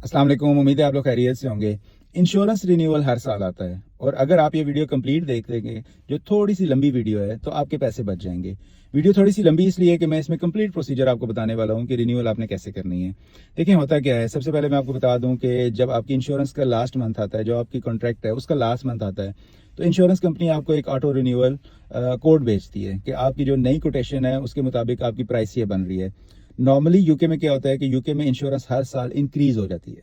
अस्सलाम वालेकुम। उम्मीद है आप लोग खैरियत से होंगे। इंश्योरेंस रिन्यूअल हर साल आता है और अगर आप ये वीडियो कंप्लीट देख लेंगे, जो थोड़ी सी लंबी वीडियो है, तो आपके पैसे बच जाएंगे। वीडियो थोड़ी सी लंबी इसलिए है कि मैं इसमें कंप्लीट प्रोसीजर आपको बताने वाला हूँ कि रिन्यूअल आपने कैसे करनी है। देखिए होता क्या है, सबसे पहले मैं आपको बता दूं कि जब आपकी इंश्योरेंस का लास्ट मंथ आता है, जो आपकी कॉन्ट्रैक्ट है उसका लास्ट मंथ आता है, तो इंश्योरेंस कंपनी आपको एक ऑटो रिन्यूअल कोड भेजती है कि आपकी जो नई कोटेशन है उसके मुताबिक आपकी प्राइस ये बन रही है। नॉर्मली यूके में क्या होता है कि यूके में इंश्योरेंस हर साल इंक्रीज हो जाती है।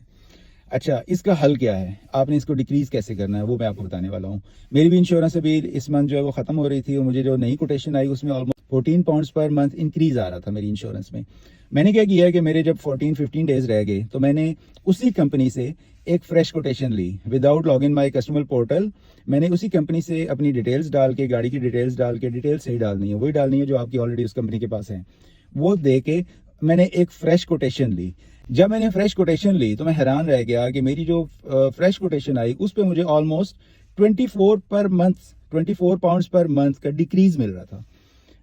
अच्छा, इसका हल क्या है, आपने इसको डिक्रीज कैसे करना है, वो मैं आपको बताने वाला हूँ। मेरी भी इंश्योरेंस अभी इस मंथ जो है वो खत्म हो रही थी और मुझे जो नई कोटेशन आई उसमें almost 14 pounds per month increase आ रहा था मेरी इंश्योरेंस में। मैंने क्या किया है कि मेरे जब 14-15 डेज रह गए तो मैंने उसी कंपनी से एक फ्रेश कोटेशन ली without log in my customer portal. मैंने उसी कंपनी से अपनी डिटेल्स डाल के, गाड़ी की डिटेल्स डाल के, डिटेल्स सही डालनी है, वही डालनी है जो आपकी ऑलरेडी उस कंपनी के पास है, वो दे के मैंने एक फ्रेश कोटेशन ली। जब मैंने फ्रेश कोटेशन ली तो मैं हैरान रह गया कि मेरी जो फ्रेश कोटेशन आई उस पर मुझे ऑलमोस्ट 24 पाउंड्स पर मंथ का डिक्रीज मिल रहा था।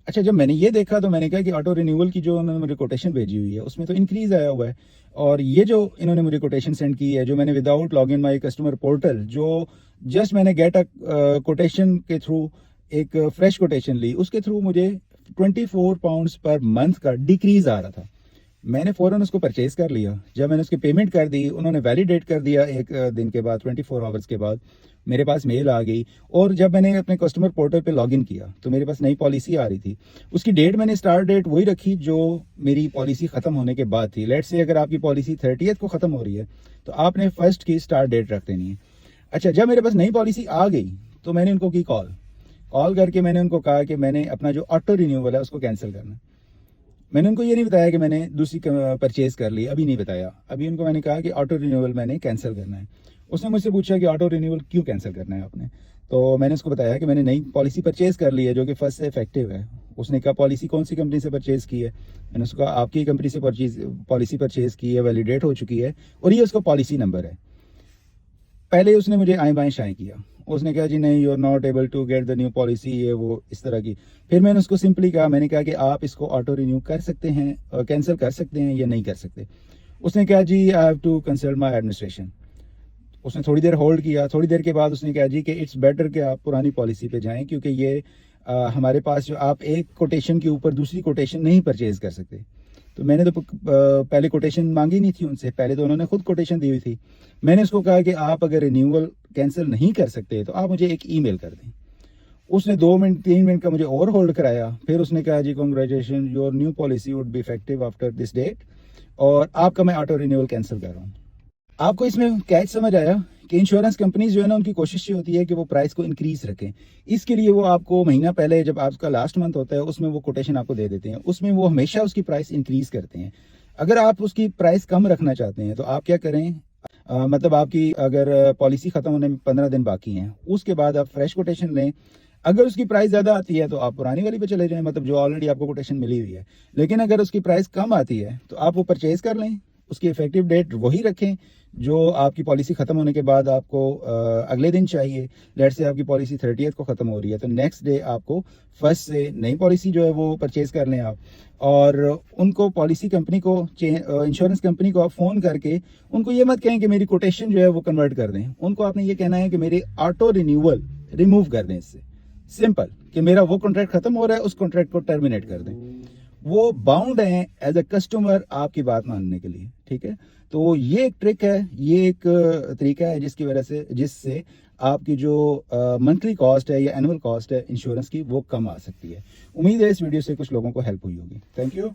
अच्छा, जब मैंने ये देखा तो मैंने कहा कि ऑटो रिन्यूअल की जो उन्होंने मुझे कोटेशन भेजी हुई है उसमें तो इंक्रीज आया हुआ है, और ये जो इन्होंने मुझे कोटेशन सेंड की है, जो मैंने without log in my customer portal, जो जस्ट मैंने गेट अ कोटेशन के थ्रू एक फ्रेश कोटेशन ली, उसके थ्रू मुझे 24 पाउंड्स पर मंथ का डिक्रीज आ रहा था। मैंने फ़ौरन उसको परचेज कर लिया। जब मैंने उसकी पेमेंट कर दी, उन्होंने वैलिडेट कर दिया, एक दिन के बाद 24 आवर्स के बाद मेरे पास मेल आ गई। और जब मैंने अपने कस्टमर पोर्टल पे लॉगिन किया तो मेरे पास नई पॉलिसी आ रही थी। उसकी डेट मैंने स्टार्ट डेट वही रखी जो मेरी पॉलिसी ख़त्म होने के बाद थी। लेट्स से अगर आपकी पॉलिसी 30th को ख़त्म हो रही है तो आपने फर्स्ट की स्टार्ट डेट रख देनी है। अच्छा, जब मेरे पास नई पॉलिसी आ गई तो मैंने उनको की कॉल करके मैंने उनको कहा कि मैंने अपना जो ऑटो रिन्यूअल है उसको कैंसिल करना है। मैंने उनको ये नहीं बताया कि मैंने दूसरी परचेज कर ली, अभी नहीं बताया। अभी उनको मैंने कहा कि ऑटो रिन्यूअल मैंने कैंसिल करना है। उसने मुझसे पूछा कि ऑटो रिन्यूअल क्यों कैंसिल करना है आपने, तो मैंने उसको बताया कि मैंने नई पॉलिसी परचेज कर ली है जो कि फर्स्ट से इफेक्टिव है। उसने कहा पॉलिसी कौन सी कंपनी से परचेज की है, मैंने उसको कहा आपकी कंपनी से पॉलिसी परचेज की है, वैलिडेट हो चुकी है और ये उसका पॉलिसी नंबर है। पहले उसने मुझे आए बाएं शाएं किया, उसने कहा जी नहीं, you are not able to get the new policy, ये वो इस तरह की। फिर मैंने उसको सिंपली कहा, मैंने कहा कि आप इसको ऑटो रिन्यू कर सकते हैं, कैंसिल कर सकते हैं या नहीं कर सकते। उसने कहा जी I have to consult my administration. उसने थोड़ी देर होल्ड किया, थोड़ी देर के बाद उसने कहा जी कि इट्स बेटर कि आप पुरानी पॉलिसी पे जाएं, क्योंकि ये हमारे पास जो आप एक कोटेशन के ऊपर दूसरी कोटेशन नहीं परचेज कर सकते। तो मैंने तो पहले कोटेशन मांगी नहीं थी उनसे, पहले तो उन्होंने खुद कोटेशन दी हुई थी। मैंने उसको कहा कि आप अगर रिन्यूअल कैंसिल नहीं कर सकते तो आप मुझे एक ईमेल कर दें। उसने 2 मिनट 3 मिनट का मुझे और होल्ड कराया, फिर उसने कहा जी congratulation, your new policy would be effective after this date, और आपका मैं ऑटो रिन्यूअल कैंसिल कर रहा हूँ। आपको इसमें कैच समझ आया कि इंश्योरेंस कंपनीज जो है ना, उनकी कोशिश ये होती है कि वो प्राइस को इंक्रीज रखें। इसके लिए वो आपको महीना पहले जब आपका लास्ट मंथ होता है उसमें वो कोटेशन आपको दे देते हैं, उसमें वो हमेशा उसकी प्राइस इंक्रीज करते हैं। अगर आप उसकी प्राइस कम रखना चाहते हैं तो आप क्या करें, मतलब आपकी अगर पॉलिसी खत्म होने में 15 दिन बाकी हैं, उसके बाद आप फ्रेश कोटेशन लें। अगर उसकी प्राइस ज़्यादा आती है तो आप पुरानी वाली पे चले जाएं, मतलब जो ऑलरेडी आपको कोटेशन मिली हुई है। लेकिन अगर उसकी प्राइस कम आती है तो आप वो परचेज कर लें, उसकी इफेक्टिव डेट वही रखें जो आपकी पॉलिसी ख़त्म होने के बाद आपको अगले दिन चाहिए। लेट से आपकी पॉलिसी 30th को ख़त्म हो रही है तो नेक्स्ट डे आपको फर्स्ट से नई पॉलिसी जो है वो परचेज़ कर लें आप। और उनको पॉलिसी कंपनी को, इंश्योरेंस कंपनी को आप फ़ोन करके उनको ये मत कहें कि मेरी कोटेशन जो है वो कन्वर्ट कर दें। उनको आपने ये कहना है कि मेरे ऑटो रिन्यूअल रिमूव कर दें इससे। सिंपल, कि मेरा वो कॉन्ट्रैक्ट खत्म हो रहा है, उस कॉन्ट्रैक्ट को टर्मिनेट कर दें। वो बाउंड हैं एज अ कस्टमर आपकी बात मानने के लिए, ठीक है। तो ये एक ट्रिक है, ये एक तरीका है जिसकी वजह से, जिससे आपकी जो मंथली कॉस्ट है या एनुअल कॉस्ट है इंश्योरेंस की, वो कम आ सकती है। उम्मीद है इस वीडियो से कुछ लोगों को हेल्प हुई होगी। Thank you.